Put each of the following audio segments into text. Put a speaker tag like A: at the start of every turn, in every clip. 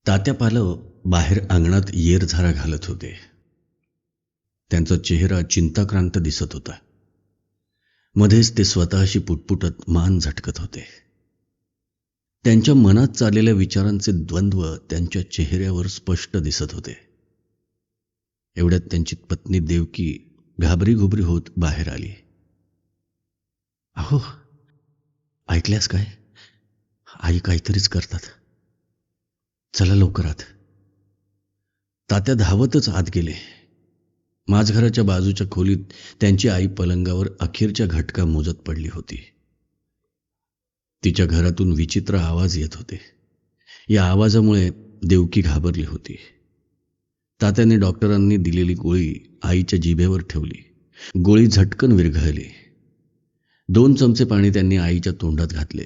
A: तात्या पालव बाहेर अंगणात येरझारा घालत होते. त्यांचा चेहरा चिंताक्रांत दिसत होता. मध्येच ते स्वतःशी पुटपुटत मान झटकत होते. त्यांच्या मनात चाललेल्या विचारांचे द्वंद्व त्यांच्या चेहऱ्यावर स्पष्ट दिसत होते. एवढ्यात त्यांची पत्नी देवकी घाबरीघुबरी होत बाहेर आली. अहो, ऐकल्यास काय? आई काहीतरीच करतात. चला लवकर आत. तात्या धावतच आत गेले. माझघराच्या बाजूच्या खोलीत त्यांची आई पलंगावर अखेरच्या घटका मोजत पडली होती. तिच्या घरातून विचित्र आवाज येत होते. या आवाजामुळे देवकी घाबरली होती. तात्याने डॉक्टरांनी दिलेली गोळी आईच्या जिभेवर ठेवली. गोळी झटकन विरघळली. 2 चमचे पाणी त्यांनी आईच्या तोंडात घातले.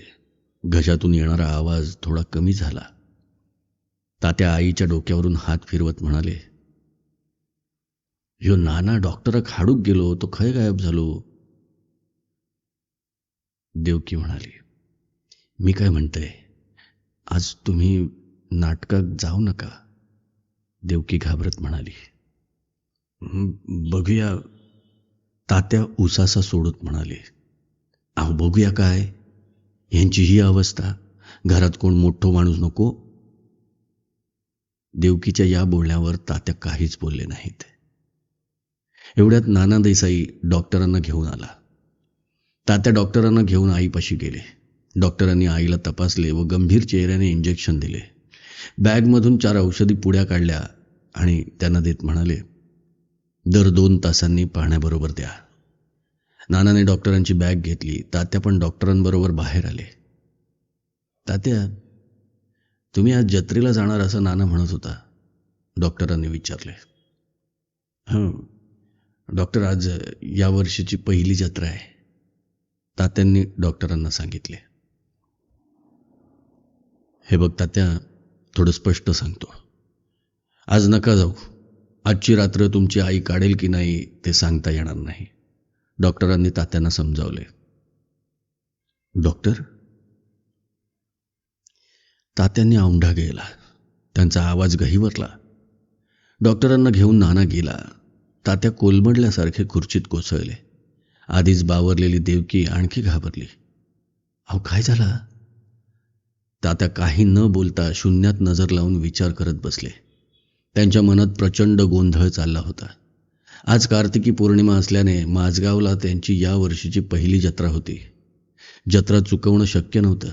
A: घशातून येणारा आवाज थोडा कमी झाला. तात्या आईच्या डोक्यावरून हात फिरवत म्हणाले, "ह्यो नाना डॉक्टराक हाडूक गेलो तो खंय गायब झालो?" देवकी म्हणाली, "मी काय म्हणतंय, आज तुम्ही नाटकात जाऊ नका." देवकी घाबरत म्हणाली, "बघूया." तात्या उसासा सोडत म्हणाले, "अहो बघूया काय? यांची ही अवस्था, घरात कोण मोठं माणूस नको?" देवकीच्या या बोलण्यावर तात्या काहीच बोलले नाहीत. एवढ्यात नाना देसाई डॉक्टरांना घेऊन आला. तात्या डॉक्टरांना घेऊन आईपाशी गेले. डॉक्टरांनी आईला तपासले व गंभीर चेहऱ्याने इंजेक्शन दिले. बॅगमधून 4 औषधी पुड्या काढल्या आणि त्यांना देत म्हणाले, "दर 2 तासांनी पाण्याबरोबर द्या." नानाने डॉक्टरांची बॅग घेतली. तात्या पण डॉक्टरांबरोबर बाहेर आले. "तात्या, तुम्ही आज जत्रेला जाणार असं नाना म्हणत होता," डॉक्टरांनी विचारले. "हं डॉक्टर, आज या वर्षीची पहिली जत्रा आहे," तात्यांनी डॉक्टरांना सांगितले. "हे बघ तात्या, थोडं स्पष्ट सांगतो. आज नका जाऊ. आजची रात्र तुमची आई काढेल की नाही ते सांगता येणार नाही," डॉक्टरांनी तात्यांना समजावले. "डॉक्टर?" तात्यांनी औंढा गेला. त्यांचा आवाज गहिवरला. डॉक्टरांना घेऊन नाना गेला. तात्या कोलमडल्यासारखे खुर्चीत कोसळले. आधीच बावरलेली देवकी आणखी घाबरली. "अहो काय झाला?" तात्या काही न बोलता शून्यात नजर लावून विचार करत बसले. त्यांच्या मनात प्रचंड गोंधळ चालला होता. आज कार्तिकी पौर्णिमा असल्याने माझगावला त्यांची या वर्षीची पहिली जत्रा होती. जत्रा चुकवणं शक्य नव्हतं,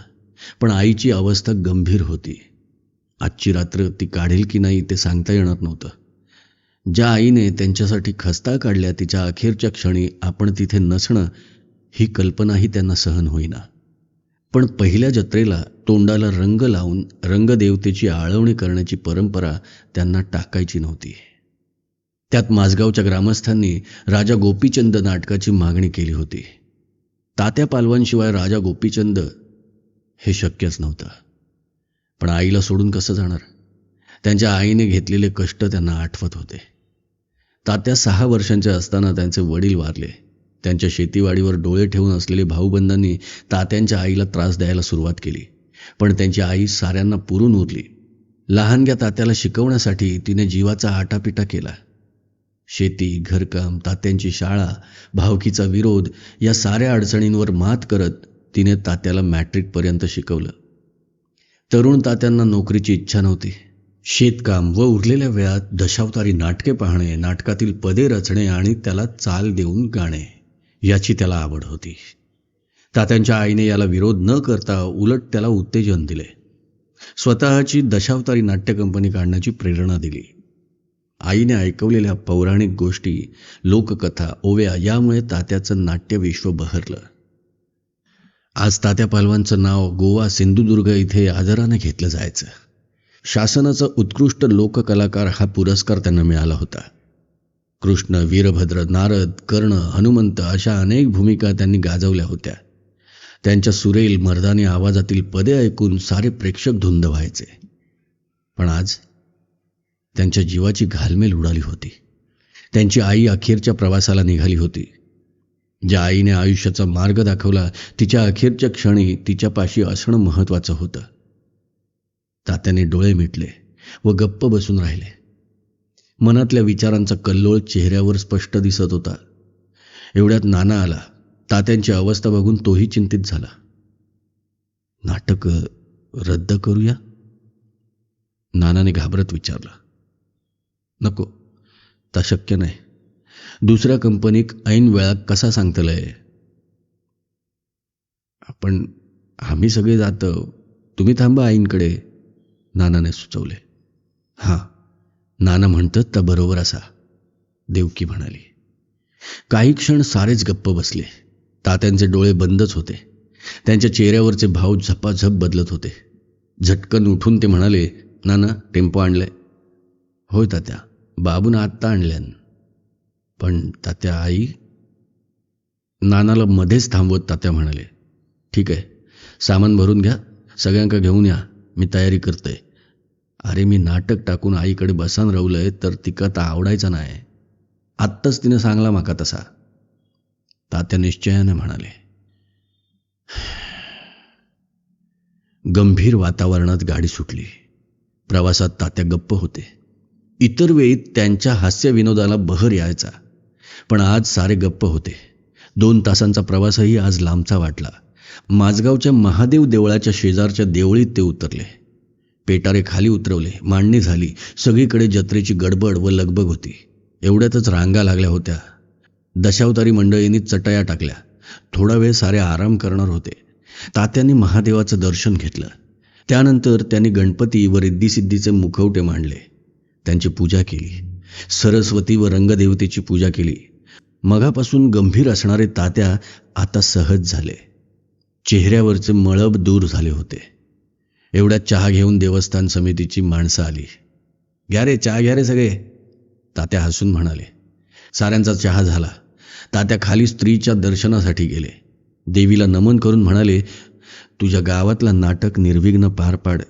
A: पण आईची अवस्था गंभीर होती. आजची रात्र ती काढेल की नाही ते सांगता येणार नव्हतं. ज्या आईने त्यांच्यासाठी खस्ता काढल्या तिच्या अखेरच्या क्षणी आपण तिथे नसणं ही कल्पनाही त्यांना सहन होईना. पण पहिल्या जत्रेला तोंडाला रंग लावून रंगदेवतेची आळवणी करण्याची परंपरा त्यांना टाकायची नव्हती. त्यात माझगावच्या ग्रामस्थांनी राजा गोपीचंद नाटकाची मागणी केली होती. तात्या पालवांशिवाय राजा गोपीचंद हे शक्यच नव्हतं. पण आईला सोडून कसं जाणार? त्यांच्या आईने घेतलेले कष्ट त्यांना आठवत होते. तात्या 6 वर्षांचे असताना त्यांचे वडील वारले. त्यांच्या शेतीवाडीवर डोळे ठेवून असलेले भाऊबंधांनी तात्यांच्या आईला त्रास द्यायला सुरुवात केली. पण त्यांची आई साऱ्यांना पुरून उरली. लहानग्या तात्याला शिकवण्यासाठी तिने जीवाचा आटापिटा केला. शेती, घरकाम, तात्यांची शाळा, भावकीचा विरोध या साऱ्या अडचणींवर मात करत तिने तात्याला मॅट्रिकपर्यंत शिकवलं. तरुण तात्यांना नोकरीची इच्छा नव्हती. शेतकाम व उरलेल्या वेळात दशावतारी नाटके पाहणे, नाटकातील पदे रचणे आणि त्याला चाल देऊन गाणे याची त्याला आवड होती. तात्यांच्या आईने याला विरोध न करता उलट त्याला उत्तेजन दिले. स्वतःची दशावतारी नाट्य कंपनी काढण्याची प्रेरणा दिली. आईने ऐकवलेल्या पौराणिक गोष्टी, लोककथा, ओव्या यामुळे तात्याचं नाट्यविश्व बहरलं. आज तात्या पालवांचं नाव गोवा, सिंधुदुर्ग इथे आदराने घेतलं जायचं. शासनाचा उत्कृष्ट लोककलाकार हा पुरस्कार त्यांना मिळाला होता. कृष्ण, वीरभद्र, नारद, कर्ण, हनुमंत अशा अनेक भूमिका त्यांनी गाजवल्या होत्या. त्यांच्या सुरेल मर्दानी आवाजातील पदे ऐकून सारे प्रेक्षक धुंद व्हायचे. पण आज त्यांच्या जीवाची घालमेल उडाली होती. त्यांची आई अखेरच्या प्रवासाला निघाली होती. ज्या आईने आयुष्याचा मार्ग दाखवला तिच्या अखेरच्या क्षणी तिच्यापाशी असणं महत्त्वाचं होतं. तात्याने डोळे मिटले. व गप्प बसून राहिले. मनातल्या विचारांचा कल्लोळ चेहऱ्यावर स्पष्ट दिसत होता. एवढ्यात नाना आला. तात्यांची अवस्था बघून तोही चिंतित झाला. नाटक रद्द करूया? नानाने घाबरत विचारलं. नको, ता शक्य नाही. दुसऱ्या कंपनीक ऐन वेळात कसा सांगतलंय? आपण आम्ही सगळे जातो, तुम्ही थांबा आईंकडे, नानाने सुचवले. हां, नाना म्हणतात तर बरोबर असा, देवकी म्हणाली. काही क्षण सारेच गप्प बसले. तात्यांचे डोळे बंदच होते. त्यांच्या चेहऱ्यावरचे भाव झपाझप बदलत होते. झटकन उठून ते म्हणाले, नाना टेम्पो आणलाय? होय तात्या, बाबून आत्ता आणल्यान. पण तात्या आई? नानाला मध्येच थांबवत तात्या म्हणाले, ठीक आहे, सामान भरून घ्या, सगळ्यांका घेऊन या, मी तयारी करतोय. अरे मी नाटक टाकून आईकडे बसान राहुलय तर तिका तर आवडायचा नाही. आत्ताच तिने सांगला माका तसा, तात्या निश्चयाने म्हणाले. गंभीर वातावरणात गाडी सुटली. प्रवासात तात्या गप्प होते. इतर वेळी त्यांच्या हास्य विनोदाला बहर यायचा, पण आज सारे गप्प होते. 2 तासांचा प्रवासही आज लांबचा वाटला. माझगावच्या महादेव देवळाच्या शेजारच्या देवळीत ते उतरले. पेटारे खाली उतरवले. मांडणी झाली. सगळीकडे जत्रेची गडबड व लगबग होती. एवढ्यातच रांगा लागल्या होत्या. दशावतारी मंडळींनी चटया टाकल्या. थोडा वेळ सारे आराम करणार होते. तात्यांनी महादेवाचं दर्शन घेतलं. त्यानंतर त्यांनी गणपती व रिद्धिसिद्धीचे मुखवटे मांडले. त्यांची पूजा केली. सरस्वती व रंगदेवतेची पूजा केली. मगापासून गंभीर असणारे तात्या आता सहज झाले. चेहऱ्यावरचे मळब दूर झाले होते. एवढ्यात चहा घेऊन देवस्थान समितीची माणसं आली. घ्या रे चहा, घ्या रे सगळे, तात्या हसून म्हणाले. साऱ्यांचा चहा झाला. तात्या खाली स्त्रीच्या दर्शनासाठी गेले. देवीला नमन करून म्हणाले, तुझ्या गावातला नाटक निर्विघ्न पार पाड,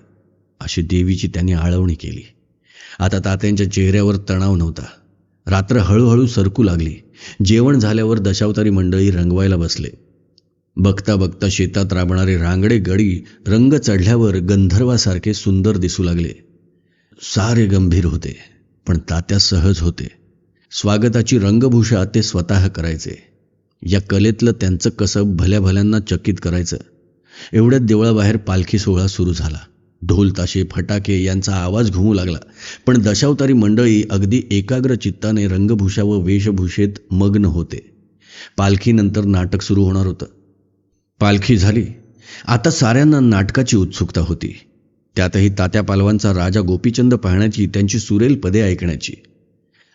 A: अशी देवीची त्यांनी आळवणी केली. आता तात्यांच्या चेहऱ्यावर तणाव नव्हता. रात्र हळूहळू सरकू लागली. जेवण झाल्यावर दशावतारी मंडळी रंगवायला बसले. बघता बघता शेतात राबणारे रांगडे गडी रंग चढल्यावर गंधर्वासारखे सुंदर दिसू लागले. सारे गंभीर होते, पण तात्या सहज होते. स्वागताची रंगभूषा ते स्वतः करायचे. या कलेतलं त्यांचं कसब भल्या भल्यांना चकित करायचं. एवढ्यात देवळाबाहेर पालखी सोहळा सुरू झाला. ढोल ताशे फटाके यांचा आवाज घुमू लागला. पण दशावतारी मंडळी अगदी एकाग्र चित्ताने रंगभूषा व वेशभूषेत मग्न होते. पालखीनंतर नाटक सुरू होणार होतं. पालखी झाली. आता साऱ्यांना नाटकाची उत्सुकता होती. त्यातही तात्या पालवांचा राजा गोपीचंद पाहण्याची, त्यांची सुरेल पदे ऐकण्याची.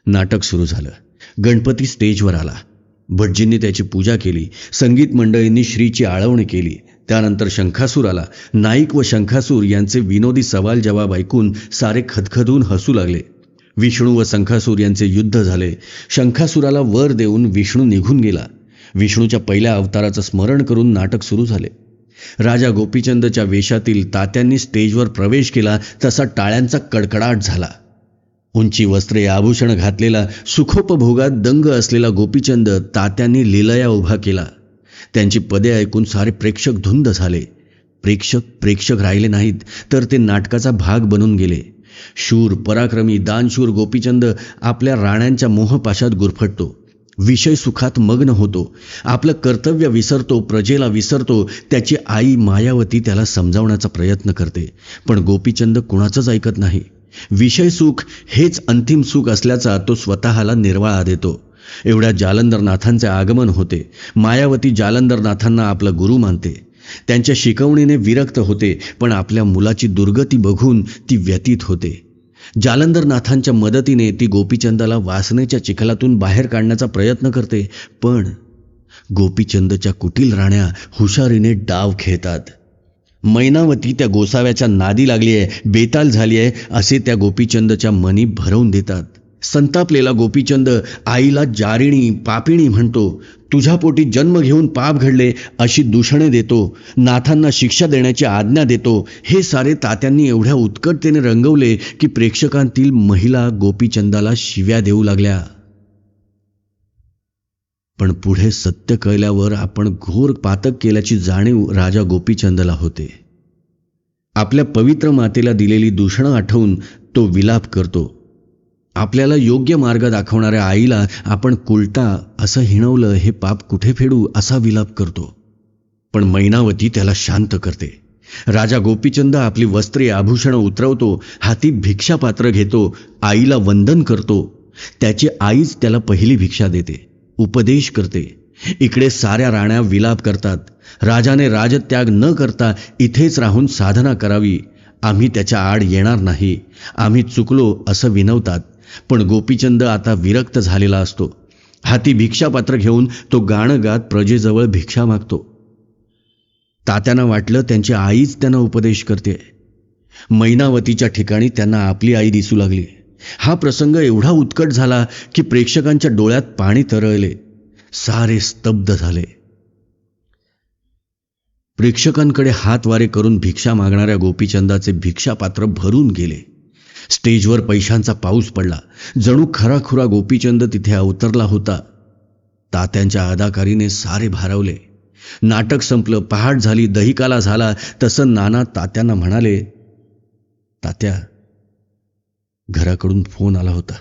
A: नाटक सुरू झालं. गणपती स्टेजवर आला. भटजींनी त्याची पूजा केली. संगीत मंडळींनी श्रीची आळवणी केली. त्यानंतर शंखासूर आला. नाईक व शंखासूर यांचे विनोदी सवाल जवाब ऐकून सारे खदखदून हसू लागले. विष्णू व शंखासूर यांचे युद्ध झाले. शंखासुराला वर देऊन विष्णू निघून गेला. विष्णूच्या पहिल्या अवताराचं स्मरण करून नाटक सुरू झाले. राजा गोपीचंदच्या वेशातील तात्यांनी स्टेजवर प्रवेश केला तसा टाळ्यांचा कडकडाट झाला. उंची वस्त्रे आभूषण घातलेला, सुखोपभोगात दंग असलेला गोपीचंद तात्यांनी लीलया उभा केला. त्यांची पदे ऐकून सारे प्रेक्षक धुंद झाले. प्रेक्षक राहिले नाहीत, तर ते नाटकाचा भाग बनून गेले. शूर, पराक्रमी, दानशूर गोपीचंद आपल्या राण्यांच्या मोहपाशात गुरफटतो. विषय सुखात मग्न होतो. आपलं कर्तव्य विसरतो, प्रजेला विसरतो. त्याची आई मायावती त्याला समजावण्याचा प्रयत्न करते, पण गोपीचंद कुणाचंच ऐकत नाही. विषय सुख हेच अंतिम सुख असल्याचा तो स्वतःला निर्वाळा देतो. एवढ्या जालंधरनाथांचे आगमन होते. मायावती जालंधरनाथांना आपला गुरु मानते. त्यांच्या शिकवणीने विरक्त होते, पण आपल्या मुलाची दुर्गती बघून ती व्यतीत होते. जालंधरनाथांच्या मदतीने ती गोपीचंदाला वासनेच्या चिखलातून बाहेर काढण्याचा प्रयत्न करते, पण गोपीचंदच्या कुटील राण्या हुशारीने डाव खेळतात. मैनावती त्या गोसाव्याच्या नादी लागली आहे, बेताल झाली आहे असे त्या गोपीचंदच्या मनी भरवून देतात. संतापलेला गोपीचंद आईला जारिणी, पापिणी म्हणतो. तुझ्या पोटी जन्म घेऊन पाप घडले अशी दूषणे देतो. नाथांना शिक्षा देण्याची आज्ञा देतो. हे सारे तात्यांनी एवढ्या उत्कटतेने रंगवले की प्रेक्षकांतील महिला गोपीचंदाला शिव्या देऊ लागल्या. पण पुढे सत्य कळल्यावर आपण घोर पातक केल्याची जाणीव राजा गोपीचंदला होते. आपल्या पवित्र मातेला दिलेली दूषणं आठवून तो विलाप करतो. आपल्याला योग्य मार्ग दाखवणाऱ्या आईला आपण कुलटा असं हिणवलं, हे पाप कुठे फेडू असा विलाप करतो. पण मैनावती त्याला शांत करते. राजा गोपीचंद आपली वस्त्रे आभूषणं उतरवतो, हाती भिक्षापात्र घेतो, आईला वंदन करतो. त्याची आईच त्याला पहिली भिक्षा देते, उपदेश करते. इकडे साऱ्या राण्या विलाप करतात. राजाने राजत्याग न करता इथेच राहून साधना करावी, आम्ही त्याच्या आड येणार नाही, आम्ही चुकलो असं विनवतात. पण गोपीचंद आता विरक्त झालेला असतो. हाती भिक्षापात्र घेऊन तो गाणं गात प्रजेजवळ भिक्षा मागतो. तात्यांना वाटलं त्यांची आईच त्यांना उपदेश करते. मैनावतीच्या ठिकाणी त्यांना आपली आई दिसू लागली. हा प्रसंग एवढा उत्कट झाला की प्रेक्षकांच्या डोळ्यात पाणी तरळले. सारे स्तब्ध झाले. प्रेक्षकांकडे हात वारे करून भिक्षा मागणाऱ्या गोपीचंदाचे भिक्षापात्र भरून गेले. स्टेजवर पैशांचा पाऊस पडला. जणू खराखुरा गोपीचंद तिथे अवतरला होता. तात्यांच्या अदाकारीने सारे भारावले. नाटक संपलं, पहाट झाली, दहीकाला झाला. तसं नाना तात्यांना म्हणाले, तात्या, घराकडून फोन आला होता,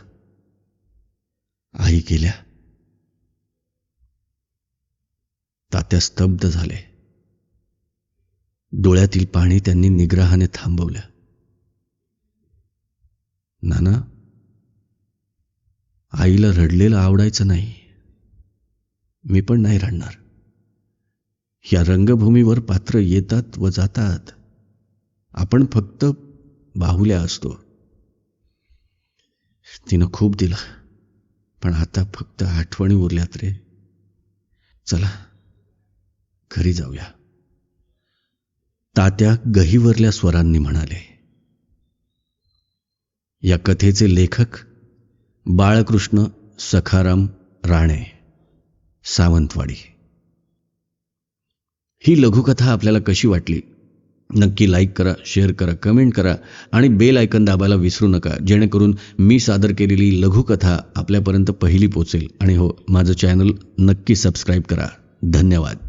A: आई गेल्या. तात्या स्तब्ध झाले. डोळ्यातील पाणी त्यांनी निग्रहाने थांबवलं. नाना, आईला रडलेलं आवडायचं नाही. मी पण नाही रडणार. या रंगभूमीवर पात्र येतात व जातात, आपण फक्त बाहुल्या असतो. तिनं खूप दिलं, पण आता फक्त आठवणी उरल्यात रे. चला घरी जाऊया, तात्या गहिवरल्या स्वरांनी म्हणाले. या कथेचे लेखक बाळकृष्ण सखाराम राणे, सावंतवाडी. ही लघुकथा आपल्याला कशी वाटली नक्की लाईक करा, शेअर करा, कमेंट करा आणि बेल आयकन दाबायला विसरू नका, जेणेकरून मी सादर केलेली लघुकथा आपल्यापर्यंत पहिली पोचेल. आणि हो, माझं चॅनल नक्की सबस्क्राईब करा. धन्यवाद.